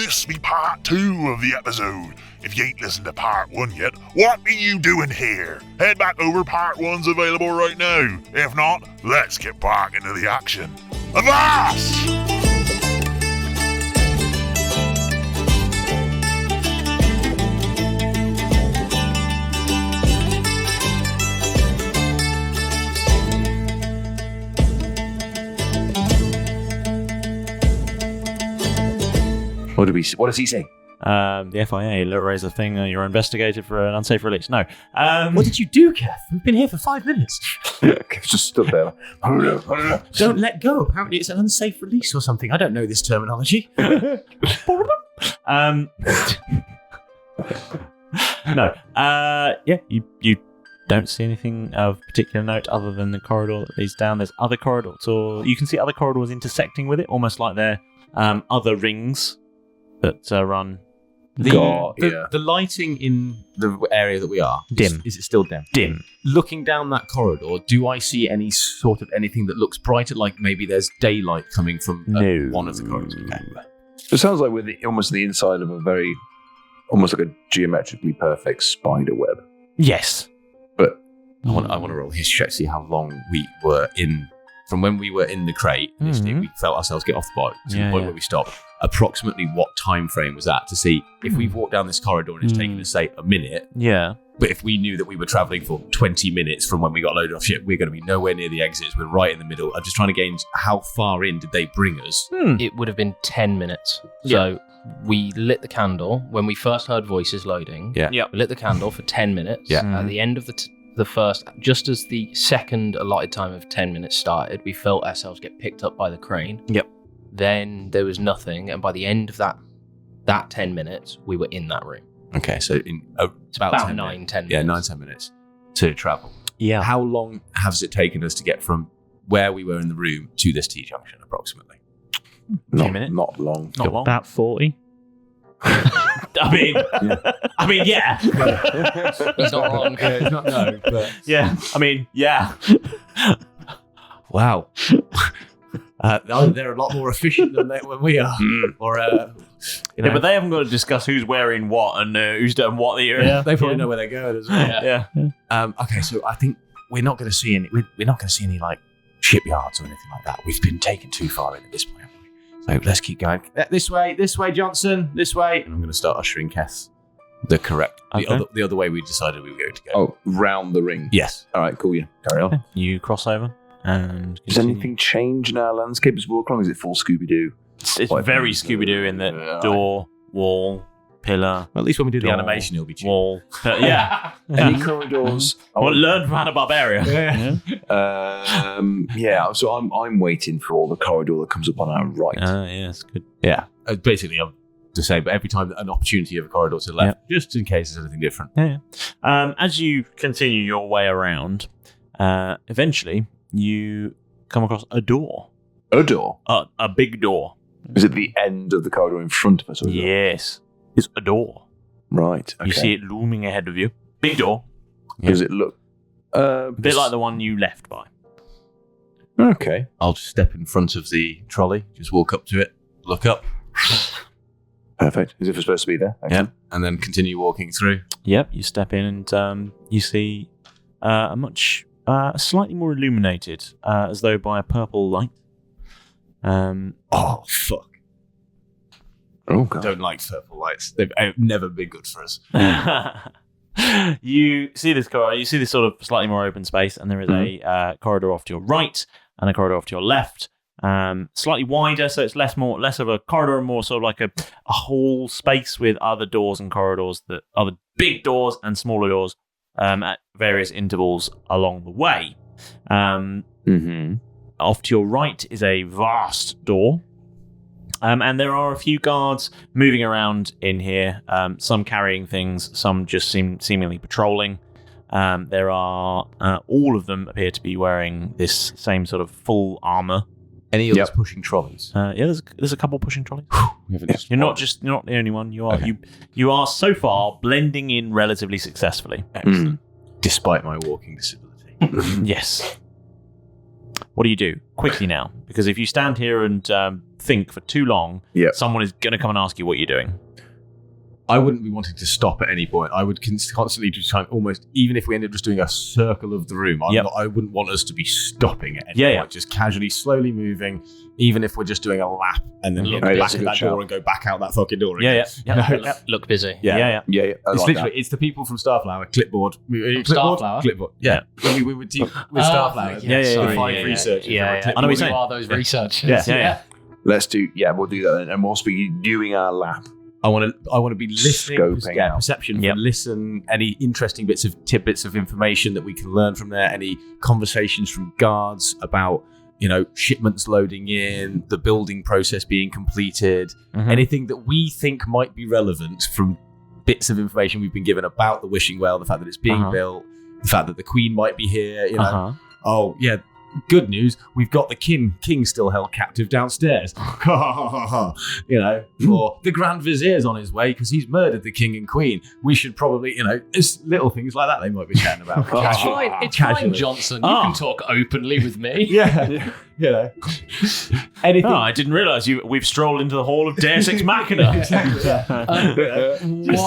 this be part 2 of the episode. If you ain't listened to part 1 yet, what are you doing here? Head back over, part 1's available right now. If not, let's get back into the action. Avast! What does he say? The FIA raise a thing. You're investigated for an unsafe release. No. What did you do, Keth? We've been here for 5 minutes. Keth just stood there. Don't let go. Apparently it's an unsafe release or something. I don't know this terminology. No. Yeah, you don't see anything of particular note other than the corridor that leads down. There's other corridors, or you can see other corridors intersecting with it, almost like they're other rings that run. The lighting in the area that we are dim. Is it still dim? Dim. Looking down that corridor, do I see any sort of anything that looks brighter? Like maybe there's daylight coming from one of the corridors. Okay. It sounds like we're almost the inside of almost like a geometrically perfect spider web. Yes. But I want to roll history check to see how long we were in. From when we were in the crate, initially, we felt ourselves get off the bike to the point where we stopped. Approximately what time frame was that to see if we've walked down this corridor and it's taken us, say, a minute. Yeah. But if we knew that we were travelling for 20 minutes from when we got loaded off ship, we're going to be nowhere near the exits. We're right in the middle. I'm just trying to gauge how far in did they bring us? It would have been 10 minutes. So we lit the candle when we first heard voices loading. Yeah. We lit the candle for 10 minutes. Yeah. At the end of the first, just as the second allotted time of 10 minutes started, we felt ourselves get picked up by the crane. Yep. Then there was nothing, and by the end of that 10 minutes, we were in that room. Okay, so It's about 10 minutes. Yeah, 9-10 minutes to travel. Yeah. How long has it taken us to get from where we were in the room to this T-junction, approximately? minutes? Not long. Not long. About 40. I mean, yeah. It's not wrong. It's not no, but Yeah. I mean, yeah. wow. They're a lot more efficient than when we are. Or Yeah, but they haven't got to discuss who's wearing what and who's done what. they probably know where they're going as well. Yeah. Okay, so I think we're not going to see any. We're not going to see any like shipyards or anything like that. We've been taken too far in at this point, haven't we? So let's keep going. This way, Johnson, this way. And I'm going to start ushering Keth the other way we decided we were going to go. Oh, round the ring. Yes. All right, cool. Yeah, carry on. You cross over and Does anything change in our landscape as we walk along? Is it full Scooby-Doo? It's very Scooby-Doo in that door, wall, pillar. Well, at least when we do the door, animation, it'll be cheap. wall. Yeah. Any corridors? Well, learn from Hanna-Barbera. Yeah. So I'm waiting for all the corridor that comes up on our right. Yes, good. Yeah. Basically, I'm the same, but every time an opportunity of a corridor to the left, just in case there's anything different. Yeah. As you continue your way around, eventually you come across a door. A door? A big door. Is it the end of the corridor in front of us? Or Yes. It's a door. Right. Okay. You see it looming ahead of you. Big door. Does it look... A bit like the one you left by. Okay. I'll just step in front of the trolley, just walk up to it, look up. Perfect. As if it's supposed to be there. Yeah. And then continue walking through. Yep. You step in and you see a much... slightly more illuminated, as though by a purple light. Oh, fuck. Oh, God. Don't like purple lights. They've never been good for us. You see this corridor. You see this sort of slightly more open space, and there is a corridor off to your right and a corridor off to your left. Slightly wider, so it's less of a corridor and more sort of like a whole space with other doors and corridors, other big doors and smaller doors at various intervals along the way. Off to your right is a vast door. And there are a few guards moving around in here, some carrying things, some just seemingly patrolling. There are, all of them appear to be wearing this same sort of full armour. Any of us pushing trolleys? There's a couple pushing trolleys. You're not the only one. You are you are so far blending in relatively successfully. Excellent. Despite my walking disability. Yes. What do you do? quickly now, because if you stand here and think for too long, someone is going to come and ask you what you're doing. I wouldn't be wanting to stop at any point. I would constantly just try and almost, even if we ended up just doing a circle of the room, I wouldn't want us to be stopping at any point. Just casually, slowly moving, even if we're just doing a lap and then look back at that door and go back out that fucking door again. Look busy. Yeah. It's the people from Starflower, clipboard. Starflower? Clipboard. Yeah. We would do with Starflower. Research. I know what are those researchers. Let's do, we'll do that then. And whilst we're doing our lap, I want to be listening, scoping out. Perception, listen, any interesting tidbits of information that we can learn from there, any conversations from guards about, shipments loading in, the building process being completed, anything that we think might be relevant from bits of information we've been given about the Wishing Well, the fact that it's being built, the fact that the Queen might be here, good news, we've got the king still held captive downstairs. Or the Grand Vizier's on his way because he's murdered the king and queen. We should probably, it's little things like that they might be chatting about. It's fine, Johnson. You can talk openly with me. Anything. I didn't realise we've strolled into the hall of Deus Ex Machina. Just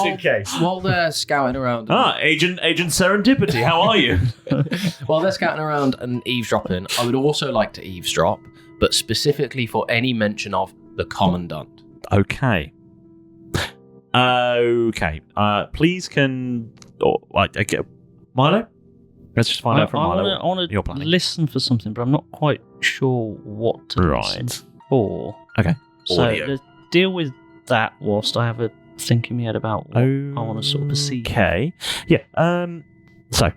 in case. While they're scouting around. Agent Serendipity, how are you? While they're scouting around and eavesdropping, I would also like to eavesdrop, but specifically for any mention of the Commandant. Okay. Please can... Milo? Let's just find out from Milo. I want to listen for something, but I'm not quite sure what to listen for. Okay. So let's deal with that whilst I have a think in my head about what I want to sort of perceive. Okay. Yeah. So...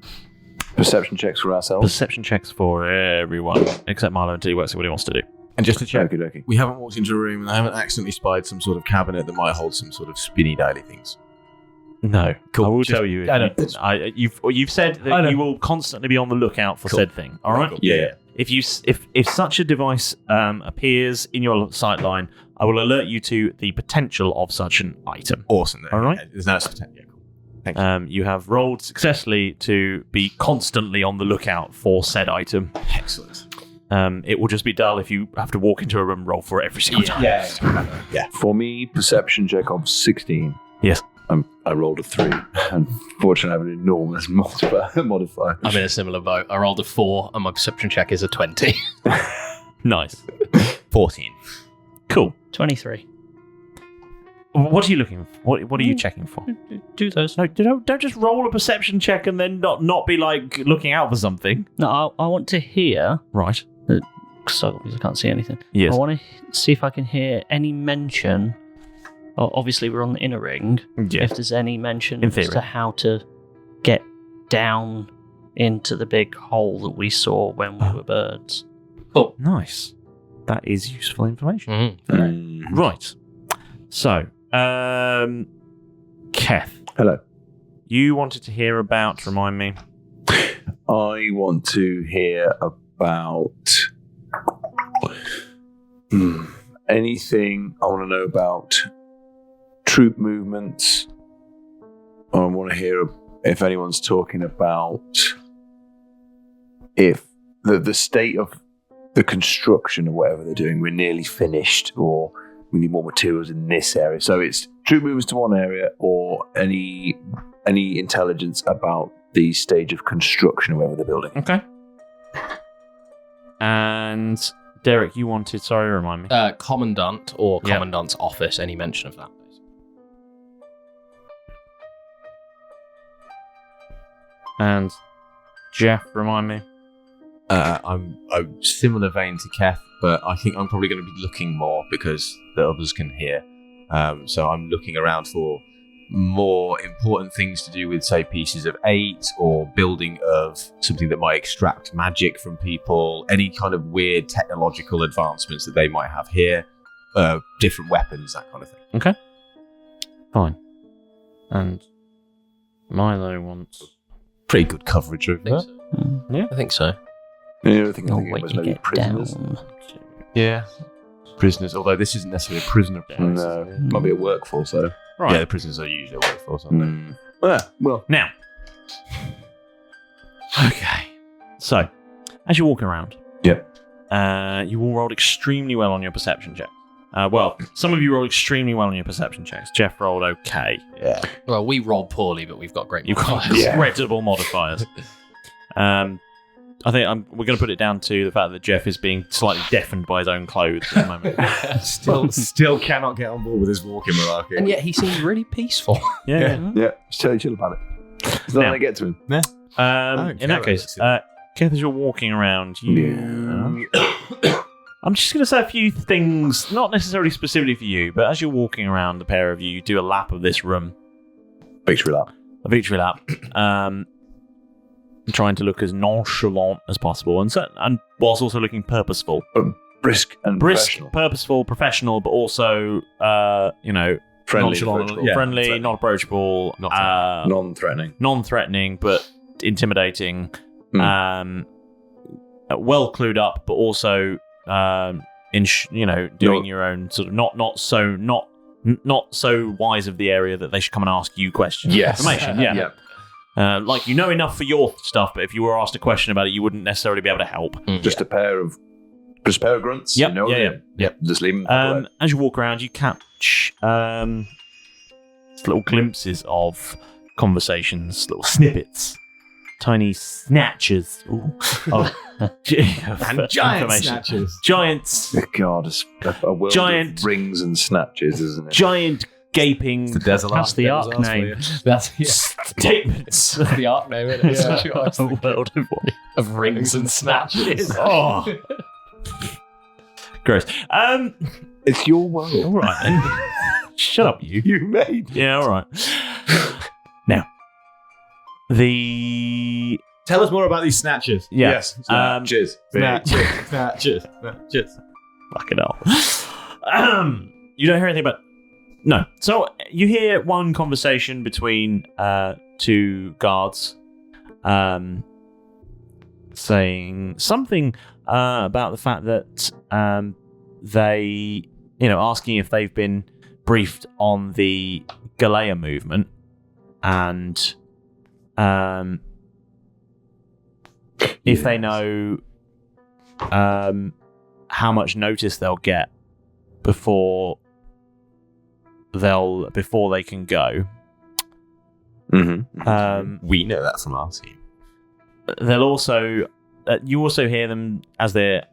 Perception checks for ourselves. Perception checks for everyone, except Milo until he works out what he wants to do. And just to check, okay. We haven't walked into a room and I haven't accidentally spied some sort of cabinet that might hold some sort of spinny dialy things. No, cool. I will tell you. You've said that you will constantly be on the lookout for said thing. All right. Cool. Yeah. If such a device appears in your sight line, I will alert you to the potential of such an item. Awesome. All right. There's no potential. Yeah, cool. Thank you. You have rolled successfully to be constantly on the lookout for said item. Excellent. It will just be dull if you have to walk into a room and roll for it every single time. Yeah. For me, perception check of 16. Yes. I rolled a 3. Unfortunately, I have an enormous modifier. I'm in a similar boat. I rolled a 4 and my perception check is a 20. Nice. 14. Cool. 23. What are you looking for? What are you checking for? Do those. No, don't just roll a perception check and then not be like looking out for something. No, I want to hear. Right. Because I can't see anything. Yes. I want to see if I can hear any mention. Obviously, we're on the inner ring. Yeah. If there's any mention In as theory. to how to get down into the big hole that we saw when we were birds. Oh, nice. That is useful information. Right. So, Keth. Hello. You wanted to hear about, remind me. I want to hear about anything. I want to know about troop movements. I want to hear if anyone's talking about if the state of the construction or whatever they're doing, we're nearly finished, or we need more materials in this area. So it's troop movements to one area, or any intelligence about the stage of construction or whatever they're building. Okay. And Derek, you wanted, sorry, remind me. Commandant or Commandant's office, any mention of that. And Jeff, remind me. I'm similar vein to Keth, but I think I'm probably going to be looking more because the others can hear. So I'm looking around for more important things to do with, say, pieces of 8 or building of something that might extract magic from people, any kind of weird technological advancements that they might have here, different weapons, that kind of thing. Okay. Fine. And Milo wants... Pretty good coverage of that. Yeah. I think so. The other thing I Oh, think wait, was you maybe get prisoners. down. Yeah. Prisoners, although this isn't necessarily a prisoner. No, might be a workforce though. Right. Yeah, the prisoners are usually a workforce, aren't they? Well, Now. Okay. So, as you're walking around, You all rolled extremely well on your perception check. Well, some of you rolled extremely well on your perception checks. Jeff rolled okay. Yeah. Well, we rolled poorly, but we've got great You've got modifiers. incredible modifiers. I think we're going to put it down to the fact that Jeff is being slightly deafened by his own clothes at the moment. Still cannot get on board with his walking malarkey. And yet he seems really peaceful. Yeah. Yeah. Just tell you chill about it. It's not Now- going to get to him. In that case, Keth, as you're walking around, I'm just going to say a few things, not necessarily specifically for you, but as you're walking around, the pair of you do a lap of this room. Victory lap. A victory lap. Trying to look as nonchalant as possible, and whilst also looking purposeful. Brisk and professional. Purposeful, professional, but also, Friendly, nonchalant, approachable. friendly, not approachable, Non-threatening. non-threatening, but intimidating. Well clued up, but also, doing your own sort of not so wise of the area that they should come and ask you questions. Yes. Information. Yeah. Like you know enough for your stuff, but if you were asked a question about it, you wouldn't necessarily be able to help. Just a pair of grunts. Yep, You know yeah, them. yeah. Just leave them. As you walk around, you catch little glimpses of conversations, little snippets, tiny snatches of and giant information. snatches. Giants, God, it's a world Giant- of rings and snatches, isn't it? giant gaping That's the arc name. That's statements. the arc name, isn't it? That's what I was thinking. World Of rings and snatches. Oh, gross. It's your world. All right, then. Shut up, you. You made. Yeah, all right. Now, the Tell us more about these snatches. yeah, Yes. Snatches. Snatches. Snatches. Snatches. fucking hell. You don't hear anything about. No. So you hear one conversation between two guards, saying something about the fact that they, asking if they've been briefed on the Galea movement, and if they know how much notice they'll get before they can go. Mm-hmm. We know that from our team. They'll also you also hear them as they're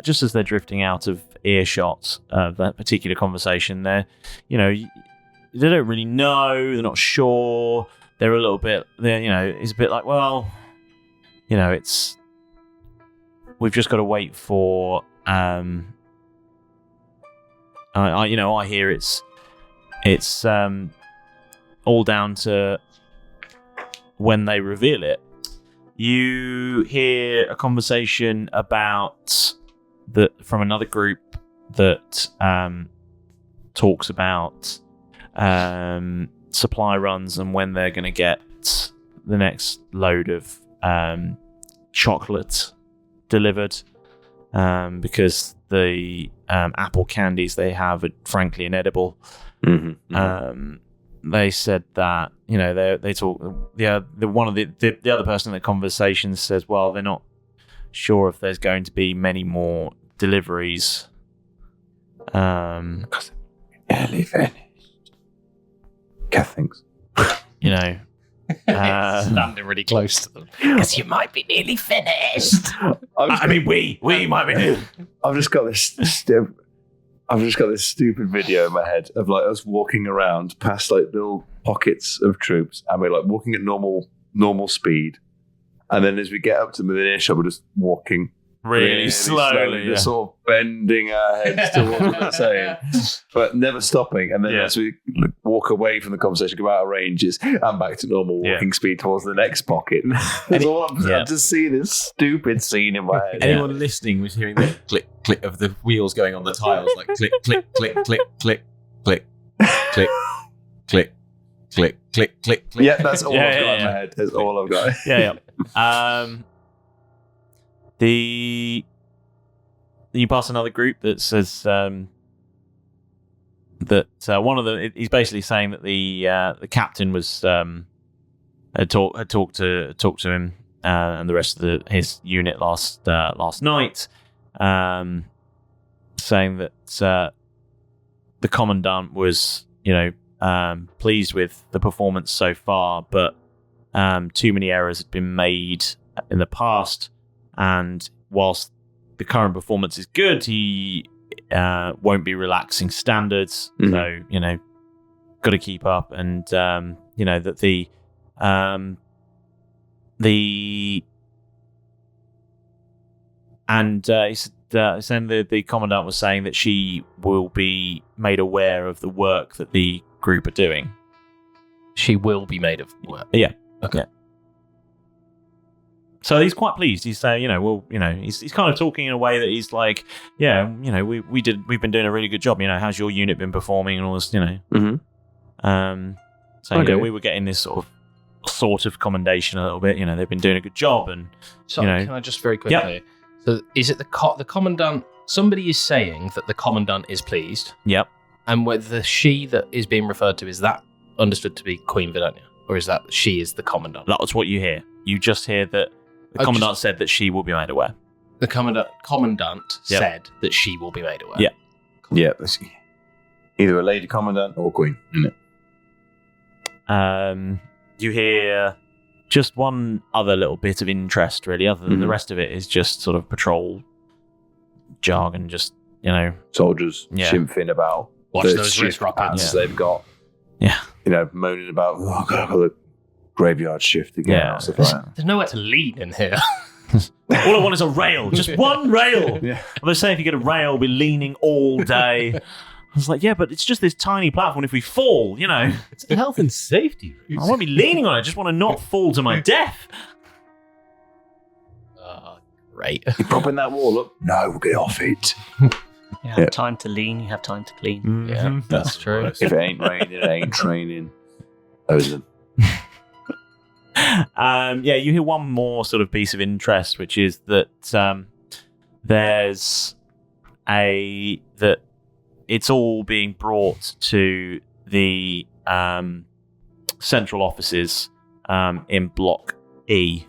drifting out of earshot of that particular conversation. They don't really know, they're not sure, they're a little bit, it's a bit like, well, it's, we've just got to wait for I hear it's all down to when they reveal it. You hear a conversation about from another group that talks about supply runs and when they're going to get the next load of chocolate delivered, because the apple candies they have are frankly inedible. Mm-hmm. They said that they talk. The other person in the conversation says, well, they're not sure if there's going to be many more deliveries. Early finished. Keth thinks. Standing really close to them. Because you might be nearly finished. We might be. I've just got this stupid video in my head of like us walking around past like little pockets of troops, and we're like walking at normal speed, and then as we get up to within earshot, we're just walking Really slowly, just sort of bending our heads towards what they're saying, but never stopping. And then as we walk away from the conversation, go out of ranges, and back to normal walking speed towards the next pocket. That's all I'm just seeing this stupid scene in my head. Anyone listening was hearing the click, click of the wheels going on the tiles, like click, click, click, click, click, click, click, click, click, click, click. Yeah, that's all I've got in my head. That's all I've got. You pass another group that says that one of them, he's basically saying that the captain was had talked to him and the rest of his unit last night, saying that the commandant was, pleased with the performance so far, but too many errors had been made in the past, and whilst the current performance is good, he won't be relaxing standards. So, got to keep up, and that the the commandant was saying that she will be made aware of the work that the group are doing. She will be made of work. Yeah. Okay. Yeah. So he's quite pleased. He's saying, he's kind of talking in a way that he's like, we've been doing a really good job. How's your unit been performing and all this, Mm-hmm. So we were getting this sort of commendation a little bit. They've been doing a good job, and So can I just very quickly? Yep. So is it the commandant? Somebody is saying that the commandant is pleased. Yep. And whether the she that is being referred to, is that understood to be Queen Britannia, or is that she is the commandant? That's what you hear. You just hear that the commandant said that she will be made aware. The commandant said that she will be made aware. Yeah. Yeah, that's either a lady commandant or queen, isn't it? You hear just one other little bit of interest, really, other than the rest of it is just sort of patrol jargon, just, Soldiers Yeah. shimphing about Watch the those shift wrist rockets. patterns they've got. Yeah. Moaning about, I've got the graveyard shift again. Yeah. Or stuff like that. There's nowhere to lean in here. all I want is a rail, just one rail. Yeah. They say if you get a rail, we're leaning all day. I was like, yeah, but it's just this tiny platform. If we fall, It's the health and safety. I won't be leaning on it. I just want to not fall to my death. Right. You're propping that wall up? No, get off it. You have time to lean, you have time to clean. Yeah, that's true. If it ain't raining, it ain't training. Those are them. You hear one more sort of piece of interest, which is that that it's all being brought to the central offices in Block E.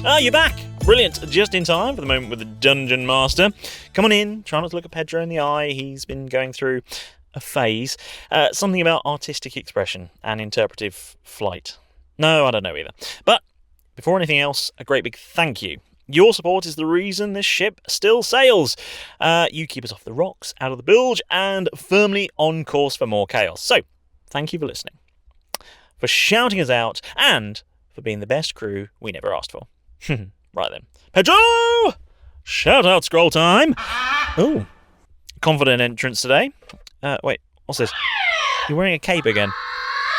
Oh, you're back! Brilliant. Just in time for the moment with the Dungeon Master. Come on in. Try not to look at Pedro in the eye. He's been going through a phase. Something about artistic expression and interpretive flight. No, I don't know either. But before anything else, a great big thank you. Your support is the reason this ship still sails. You keep us off the rocks, out of the bilge, and firmly on course for more chaos. So, thank you for listening, for shouting us out, and for being the best crew we never asked for. Right then. Pedro! Shout out scroll time! Ooh. Confident entrance today. Wait, what's this? You're wearing a cape again.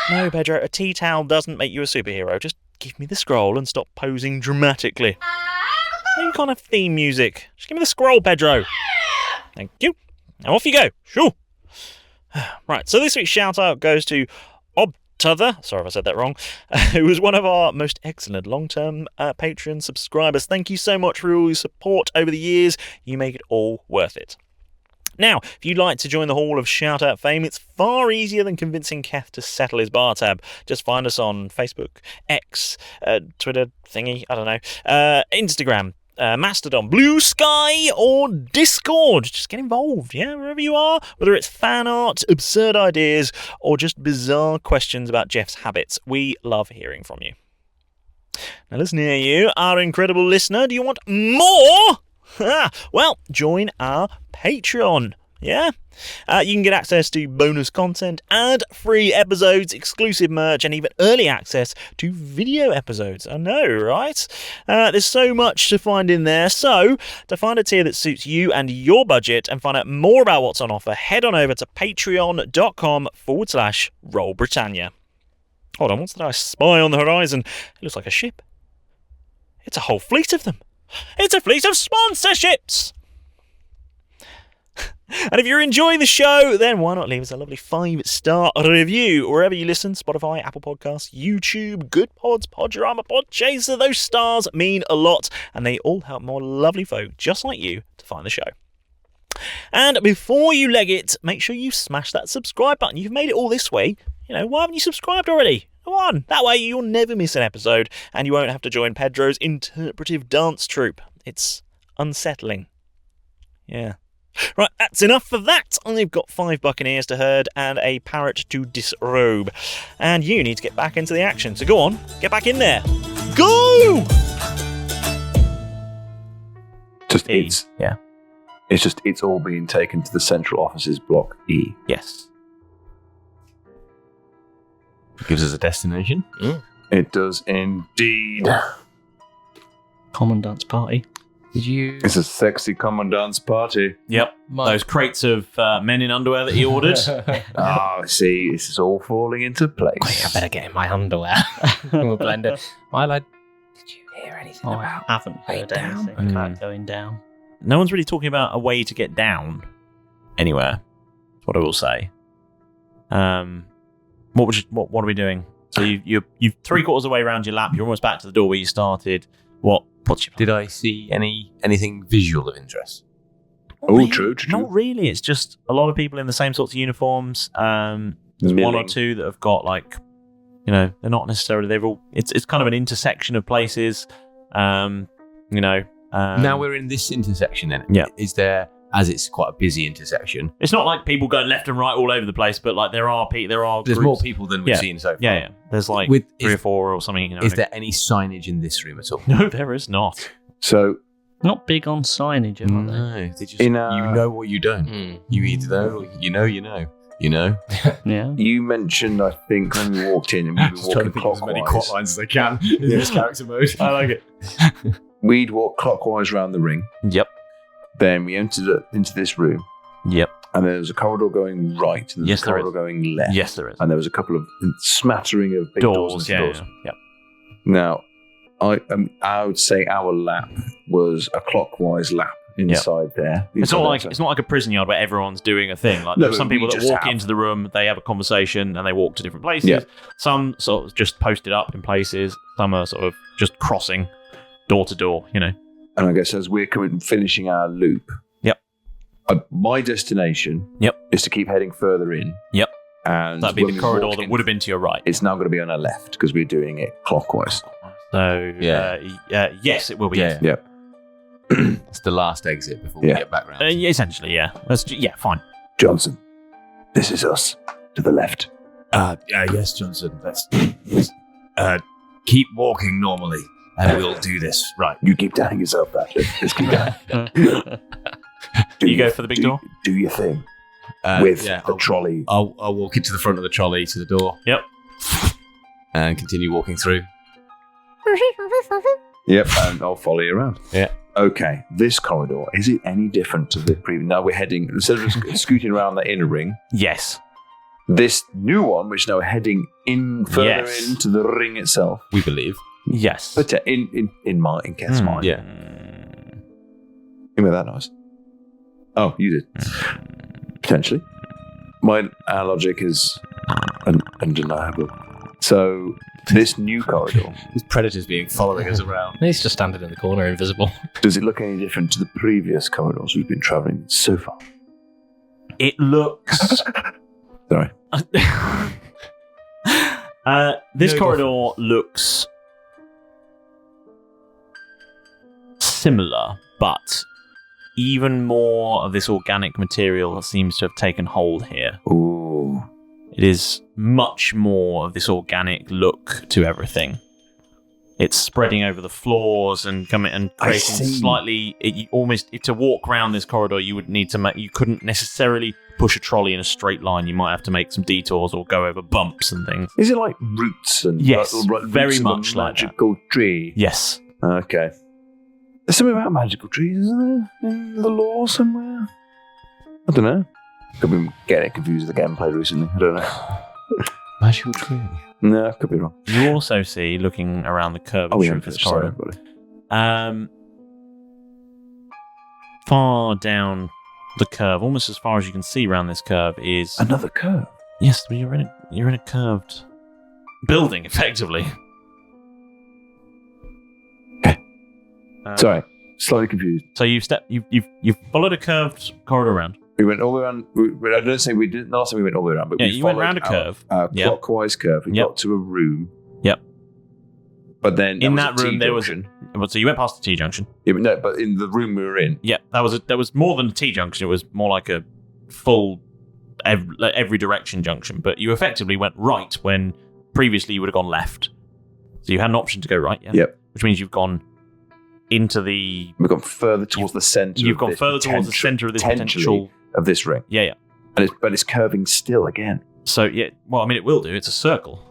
No, Pedro, a tea towel doesn't make you a superhero. Just give me the scroll and stop posing dramatically. You can't have theme music. Just give me the scroll, Pedro. Thank you. Now off you go. Shoo. Right, so this week's shout out goes to Obtother, sorry if I said that wrong, who was one of our most excellent long-term Patreon subscribers. Thank you so much for all your support over the years. You make it all worth it. Now, if you'd like to join the Hall of Shout-Out fame, it's far easier than convincing Keth to settle his bar tab. Just find us on Facebook, X, Twitter thingy, I don't know, Instagram, Mastodon, Blue Sky, or Discord. Just get involved, yeah, wherever you are, whether it's fan art, absurd ideas, or just bizarre questions about Jeff's habits. We love hearing from you. Now listen here, you, our incredible listener. Do you want more? Well, join our Patreon, yeah? You can get access to bonus content, ad-free episodes, exclusive merch, and even early access to video episodes. I know, right? There's so much to find in there. So, to find a tier that suits you and your budget and find out more about what's on offer, head on over to patreon.com/Roll Britannia. Hold on, what's that I spy on the horizon? It looks like a ship. It's a whole fleet of them. It's a fleet of sponsorships! And if you're enjoying the show, then why not leave us a lovely 5-star review wherever you listen: Spotify, Apple Podcasts, YouTube, Good Pods, Podurama, Podchaser. Those stars mean a lot, and they all help more lovely folk just like you to find the show. And before you leg it, make sure you smash that subscribe button. You've made it all this way. Why haven't you subscribed already? Come on. That way you'll never miss an episode and you won't have to join Pedro's interpretive dance troupe. It's unsettling. Yeah. Right, that's enough of that. I've got 5 buccaneers to herd and a parrot to disrobe. And you need to get back into the action. So go on, get back in there. Go! Just E. it's Yeah. it's all being taken to the central office's block E. Yes. Gives us a destination. It does indeed. Commandant's party. Did you? It's a sexy commandant's party. Yep. Those crates of men in underwear that he ordered. Ah, see, this is all falling into place. Quick, I better get in my underwear. We'll blend it. Milo, did you hear anything I about? haven't heard down? anything about going down. No one's really talking about a way to get down anywhere. That's what I will say. What are we doing? So you're 3/4 of the way around your lap. You're almost back to the door where you started. What's your plan? Did I see anything visual of interest? Oh, true. Not really. It's just a lot of people in the same sorts of uniforms. There's one or two that have got they're not necessarily. They've all. It's kind of an intersection of places. Now we're in this intersection. Then, Yeah. Is there? As it's quite a busy intersection. It's not like people going left and right all over the place, but there are There's groups. more people than we've Yeah. seen so far. Yeah. There's like With- 3 or is- 4 or something. Is there any signage in this room at all? No, there is not. So, Not big on signage, are they? No, they just In you know what you don't. You either know, or you know. Yeah. you mentioned, I think, when we walked in and we were walking clockwise. lines as I can in this character mode. I like it. We'd walk clockwise around the ring. Yep. Then we entered into this room, Yep. and there was a corridor going right, and there was Yes, a there corridor going left. Yes, there is. And there was a couple of smattering of big doors. Doors. and Yeah. doors. Yeah. Now, I would say our lap was a clockwise lap inside there. It's not like a prison yard where everyone's doing a thing. Like No, there are some we people that just walk have- into the room, they have a conversation, and they walk to different places. Yeah. Some sort of just posted up in places. Some are sort of just crossing door to door. And I guess as we're finishing our loop, Yep. My destination, Yep. is to keep heading further in. Yep. And That'd be when the we corridor walk that in, would have been to your right. It's now going to be on our left because we're doing it clockwise. So yes, it will be. Yeah. Yep. It's the last exit before we Yeah. get back round. Essentially, yeah. Fine. Johnson, this is us to the left. Yes, Johnson. Let's keep walking normally, and we'll do this. Right. You keep telling yourself that. Let's keep going. You go for the big door? Do your thing with yeah, the trolley. I'll walk into the front of the trolley to the door. Yep. And continue walking through. Yep, and I'll follow you around. Yeah. Okay, this corridor, is it any different to the previous? Now we're heading, instead of scooting around the inner ring, Yes. this new one, which now we're heading further Yes. into the ring itself. We believe. Yes. But in Keth's mind. Yeah. You made that noise. Oh, you did. Potentially. Our logic is undeniable. So, this new corridor, This predator's being following us around. He's just standing in the corner, invisible. does it look any different to the previous corridors we've been travelling so far? It looks. Sorry. This No, corridor looks similar, but even more of this organic material seems to have taken hold here. Ooh. It is much more of this organic look to everything. It's spreading over the floors and coming and I creating see. slightly. To walk around this corridor, you would need to make. You couldn't necessarily push a trolley in a straight line. You might have to make some detours or go over bumps and things. Is it like roots and Yes, roots very of much a like that. magical tree? Yes. Okay. There's something about magical trees, isn't there? In the lore somewhere? I don't know. Could be getting confused with the game I played recently. I don't know. Magical tree. No, I could be wrong. You also see, looking around the curvature we of haven't this finished. Sorry, corridor, everybody. far down the curve, almost as far as you can see around this curve, is Another curve. yes, you're in a curved building, effectively. Okay. Um, Sorry, slightly confused. So you've followed a curved corridor around. We went all the way around. I don't say we didn't. Last time we went all the way around, but Yeah, we you went followed round a curve. Our Yep. clockwise curve. We Yep. got to a room. Yep. But then In was that a room, there was. T-junction. So you went past the T junction. Yeah, but no, but in the room we were in, Yeah, there was more than a T junction. It was more like a full every direction junction. But you effectively went right when previously you would have gone left. So you had an option to go right. Yeah. Yep. Which means you've gone into the. we've gone further towards the center. You've of gone this further towards the center of this potential. of this ring, Yeah. and it's curving still again. So yeah, well, I mean, it will do. It's a circle.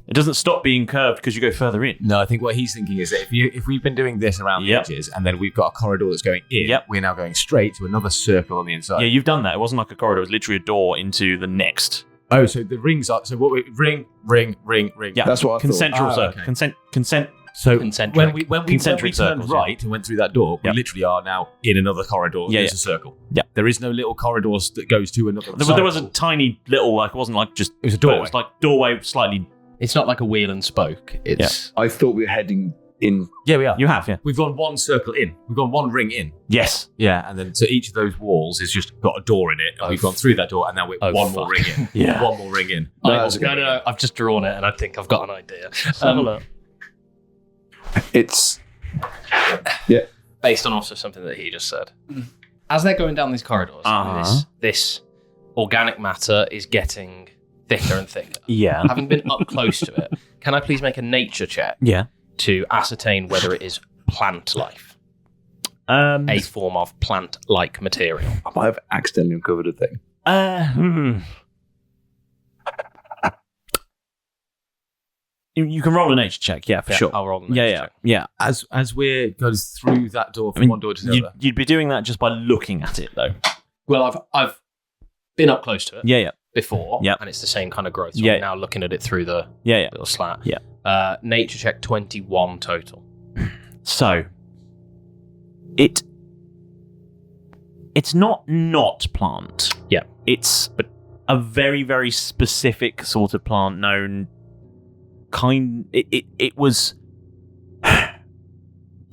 It doesn't stop being curved because you go further in. No, I think what he's thinking is that if we've been doing this around the Yep. edges, and then we've got a corridor that's going in, Yep. we're now going straight to another circle on the inside. Yeah, you've done that. It wasn't like a corridor. It was literally a door into the next. Oh, so the rings are. So what? Ring. Yeah, That's what I thought. concentric Ah, circle. okay. Consent. So Concentric. when we Concentric turned circles, right and went through that door, Yep. we literally are now in another corridor. Yeah, There's yeah. a circle. Yeah. There is no little corridors that goes to another. There was a circle. tiny little, like, it wasn't like just. It was a but doorway. It was like doorway, slightly. It's not like a wheel and spoke. It's I thought we were heading in. Yeah, we are. You have, yeah. We've gone one circle in. We've gone one ring in. Yes. Yeah, and then so each of those walls has just got a door in it, and we've gone through that door, and now we're one more ring in. Yeah. One more ring in. No, I- that's a good no. I've just drawn it, and I think I've got an idea. Let's have a look. It's Based on also something that he just said. As they're going down these corridors, Uh-huh. this organic matter is getting thicker and thicker. Yeah. Having been up close to it, can I please make a nature check Yeah. to ascertain whether it is plant life, Um. a form of plant-like material? I might have accidentally uncovered a thing. You can roll a nature check, yeah, for sure. I'll roll the Yeah, nature yeah, check. yeah. As we're going through that door from one door to the other. You'd be doing that just by looking at it, though. Well, I've been up close to it Yeah, yeah, before, Yep. and it's the same kind of growth. So Yeah. I'm now looking at it through the yeah, yeah. little slat. Yeah. Nature check 21 total. So, it's not plant. Yeah. It's a very, very specific sort of plant known it was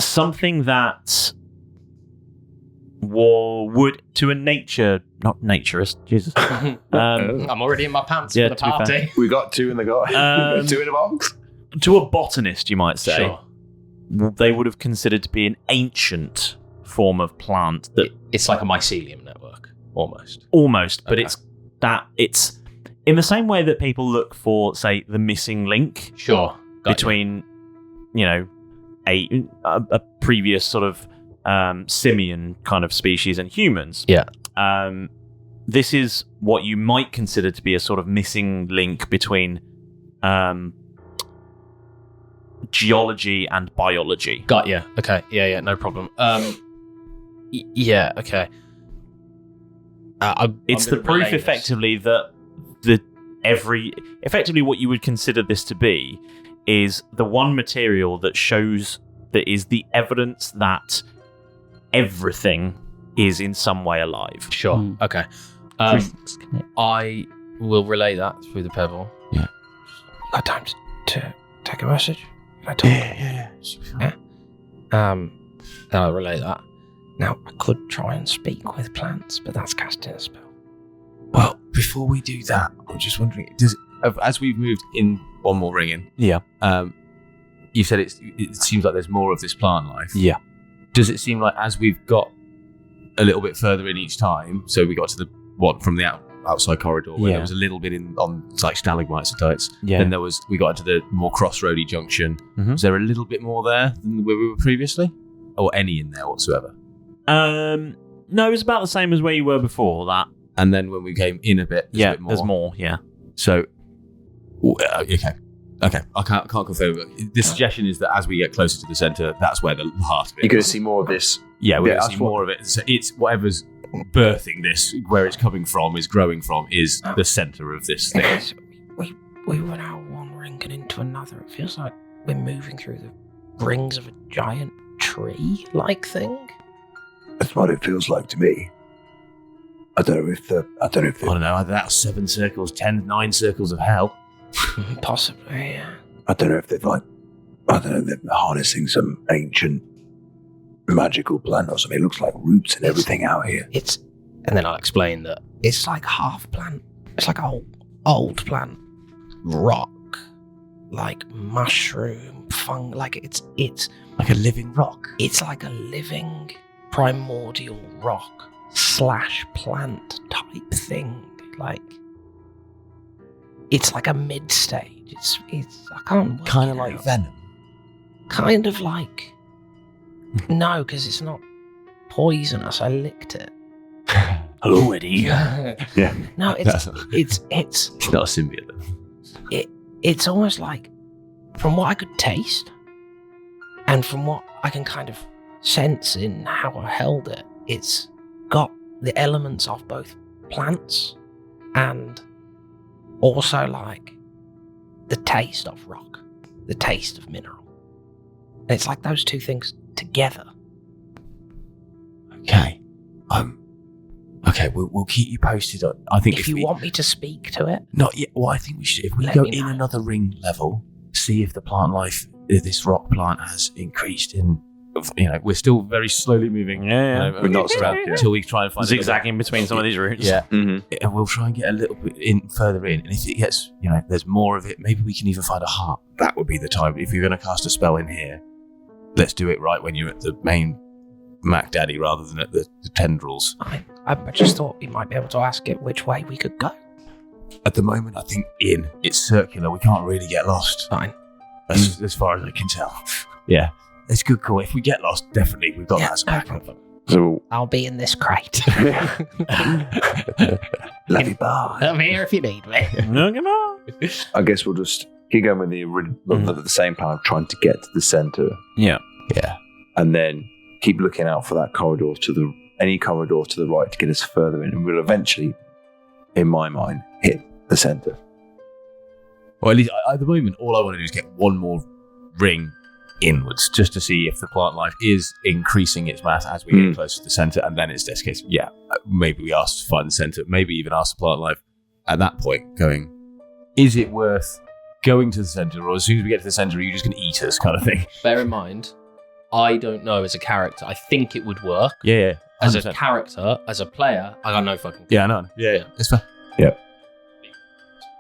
something that would to a not naturist, Jesus. I'm already in my pants Yeah, for the to be fair. party. We got two in the go. Two in a box. To a botanist, you might say, Sure. they would have considered to be an ancient form of plant that It's like a mycelium network, almost. almost, but Okay. it's in the same way that people look for, say, the missing link Sure. Got you. between, a previous sort of simian kind of species and humans. Yeah. This is what you might consider to be a sort of missing link between geology and biology. Got you. Okay. Yeah, no problem. Yeah, okay. It's the proof, effectively, that effectively what you would consider this to be is the one material that shows that is the evidence that everything is in some way alive. Sure. Hmm. Okay. Drinks, can it? I will relay that through the pebble. Yeah. You got time to take a message? Can I talk? Yeah. I'll relay that. Now, I could try and speak with plants, but that's casting a spell. Well, before we do that, I'm just wondering, as we've moved in one more ring in, Yeah. you said it seems like there's more of this plant life. Yeah. Does it seem like as we've got a little bit further in each time, so we got to the one from the outside corridor where Yeah. there was a little bit on like stalagmites and tights. Yeah. Then we got into the more crossroady junction. Mhm. Was there a little bit more there than where we were previously, or any in there whatsoever? No, it was about the same as where you were before that. And then when we came in a bit, there's a bit more. There's more. Yeah. So, okay. I can't confirm. But the suggestion is that as we get closer to the centre, that's where the heart of it. You're going to see more of this. Yeah, we're Yeah, going to that's see more of it. So it's whatever's birthing this, where it's coming from, is growing from, is the centre of this thing. We went out one ring and into another. It feels like we're moving through the rings of a giant tree-like thing. That's what it feels like to me. I don't know if I don't know. Either that's 7 circles, 9 circles of hell. Possibly, yeah. I don't know if they're harnessing some ancient magical plant or something. It looks like roots and everything out here. It's And then I'll explain that it's like half plant. It's like a old plant, rock, like mushroom, like it's Like a living rock. It's like a living primordial rock / plant type thing. Like it's like a mid stage. It's I can't work Kind of it like out. venom. Kind of like no, because it's not poisonous. I licked it. Hello, Eddie. Yeah. No, it's It's not a symbiote then. it's almost like, from what I could taste and from what I can kind of sense in how I held it, it's got the elements of both plants and also like the taste of rock, the taste of mineral. And it's like those two things together. Okay. Okay, we'll keep you posted. I think If you want me to speak to it, not yet. Well, I think we should. If we Let go me in know. another ring level, see if the plant life, this rock plant, has increased in. We're still very slowly moving. Yeah. We're not stuck, yeah. until we try and find Zigzagging between some of these routes. Yeah, Mm-hmm. and we'll try and get a little bit further in. And if it gets, there's more of it, maybe we can even find a heart. That would be the time. If you're going to cast a spell in here, let's do it right when you're at the main Mac Daddy rather than at the tendrils. I just thought we might be able to ask it which way we could go. At the moment, I think it's circular. We can't really get lost. Fine. As far as I can tell. Yeah. It's a good call. If we get lost, definitely we've got that as a no backup. problem. So, I'll be in this crate. love you, bye. I'm here if you need me. No, come on. I guess we'll just keep going with the same plan of trying to get to the center, Yeah. Yeah. and then keep looking out for that corridor any corridor to the right to get us further in, and we'll eventually, in my mind, hit the center. Well, at least at the moment, all I want to do is get one more ring inwards, just to see if the plant life is increasing its mass as we get closer to the center, and then it's this case. Yeah, maybe we ask to find the center, maybe even ask the plant life at that point, going, is it worth going to the center, or as soon as we get to the center, are you just going to eat us, kind of thing? Bear in mind, I don't know as a character. I think it would work. Yeah. As a 100%. character, as a player, I got no fucking. Yeah, no. Yeah. It's fair.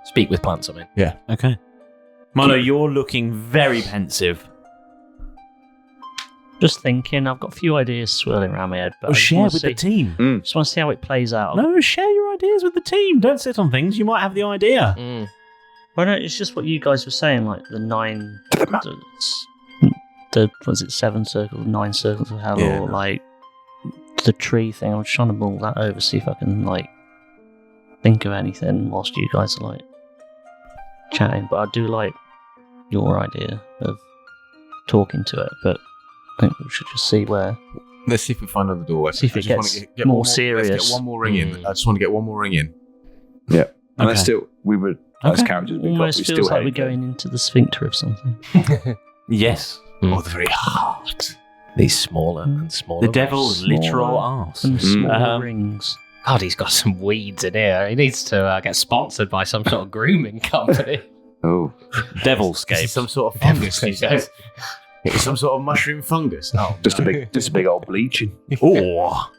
Speak with plants, I mean. Okay. Milo, you're looking very pensive. Just thinking, I've got a few ideas swirling around my head, but I just share wanna with see, the team. Just want to see how it plays out. No, share your ideas with the team. Don't sit on things. You might have the idea. Mm. Well, no, it's just what you guys were saying, like the 9, was it 7 circles, 9 circles of hell, Yeah, or no. like the tree thing. I'm just trying to mull that over, see if I can like think of anything whilst you guys are like chatting. But I do like your idea of talking to it, but I think we should just see where. Let's see if we find another doorway. See if I it just wanna gets get more one serious. Let's get one more ring in. I just want to get one more ring in. Yeah, and Okay. we would as Okay. characters, Almost we feels still like we're hate them. going into the sphincter of something. Yes. Or the very heart. These smaller and smaller. The devil's Smaller. literal arse. And small Um, rings. God, he's got some weeds in here. He needs to get sponsored by some sort of grooming company. Oh, Devilscape. Some sort of fungus. He says. It's some sort of mushroom fungus. Oh, just a big old bleaching. Oh.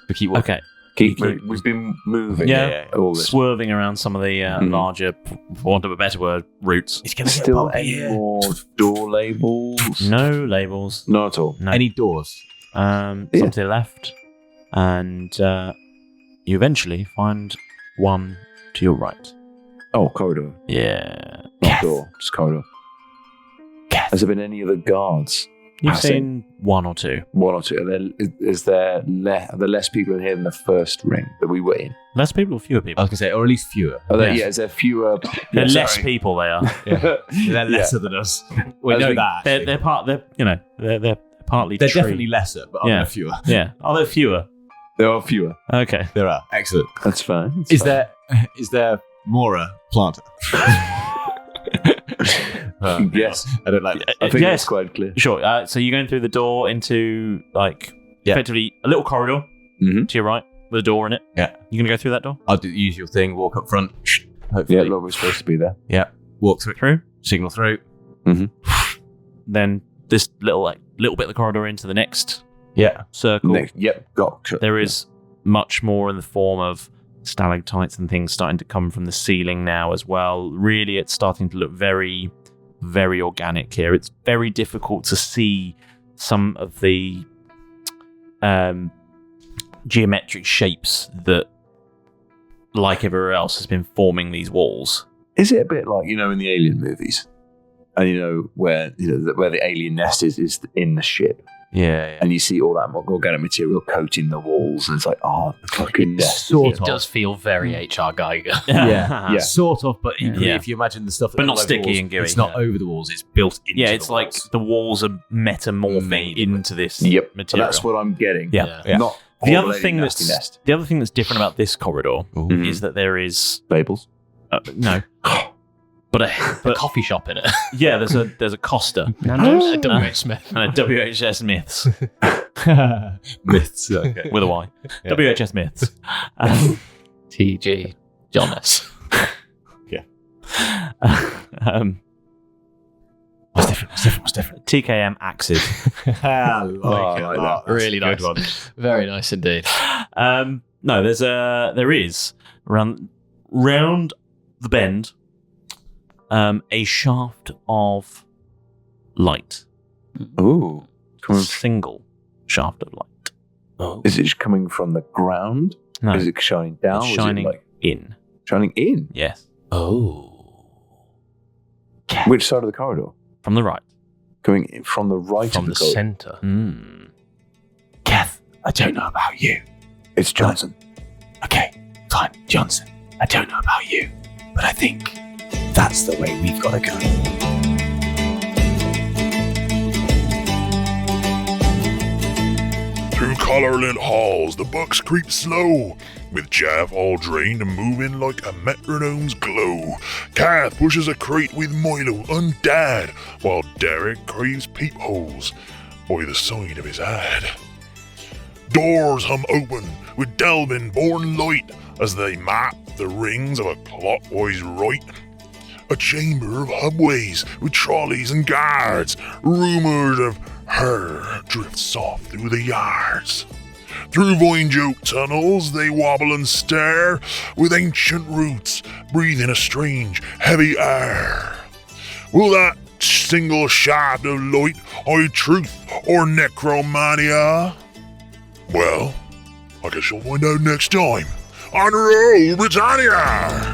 We keep walking. Okay. We've been moving. Yeah. All this. Swerving around some of the larger, for want of a better word, routes. It's going to get Still bumpy any here. more door labels? No labels. Not at all. No. Any doors? Some Yeah. to the left. And you eventually find one to your right. Oh, corridor. Yeah. Not door, just corridor. Has there been any other guards? You've Passing? seen one or two. One or two. Are there less people in here than the first ring that we were in? Less people or fewer I people? was going to say, or at least fewer. Are there, Yes. yeah, is there fewer? They're Yeah, less sorry. people they are. They're lesser than us. We As know we- that. They're, actually. they're part. They're partly. They're tree. definitely lesser, but Yeah. are fewer. Yeah. Are there fewer? There are fewer. Okay. There are. Excellent. That's fine. Is there Mora planter? Yes. I don't like that. I think Yes. that's quite clear. Sure. So you're going through the door into Yeah. effectively a little corridor Mhm. to your right with a door in it. Yeah. You gonna go through that door? I'll do the usual thing, walk up front, hopefully. Yeah, look, we're supposed to be there. Walk through, Through. signal through. Then this little bit of the corridor into the next circle. Got There is much more in the form of stalactites and things starting to come from the ceiling now as well. Really, it's starting to look very, very organic here. It's very difficult to see some of the geometric shapes that, like everywhere else, has been forming these walls. Is it a bit like, in the Alien movies? And where the alien nest is in the ship. Yeah. And you see all that organic material coating the walls, and it's like, the fucking nest. It does feel very H.R. Geiger. Yeah. Sort of, but equally, if you imagine the stuff that's But not all over the sticky walls, and gooey, it's not over the walls, it's built into Yeah, it's the like walls. the walls are metamorphing into this Yep. material. That's what I'm getting. Yeah. Not The horrible other thing alien nasty nest. the other thing that's different about this corridor Mhm. is that there is Labels. no, but A coffee shop in it. yeah, there's a Costa Nando's? W.H. Smith. and a WHS Myths Myths. Okay. with a Y. Yeah. WHS Myths. T.G. Jonas. What's different? TKM Axes. I like it. I like that. That's Really a good nice. one. Very nice indeed. No, there is around the bend a shaft of light. Ooh. A single shaft of light. Is it just coming from the ground? No, Is it shining down? it's Or is it, shining like, in. shining in? Yes, Oh. Which side of the corridor? from the right. Coming in from the right From of the the corridor. centre. Keth, I don't know about you. It's Johnson. Okay, fine, Johnson. I don't know about you, but I think that's the way we've got to go. Through color-lit halls, the Bucs creep slow, with Jaff all drained and moving like a metronome's glow. Keth pushes a crate with Milo and Dad, while Derek craves peepholes by the side of his ad. Doors hum open, with Delvin born light as they map the rings of a clockwise right. A chamber of hubways with trolleys and guards. Rumours of her drift soft through the yards. Through vine-joke tunnels they wobble and stare, with ancient roots breathing a strange, heavy air. Will that single shaft of light hide truth or necromania? Well, I guess you'll find out next time on Roll Britannia!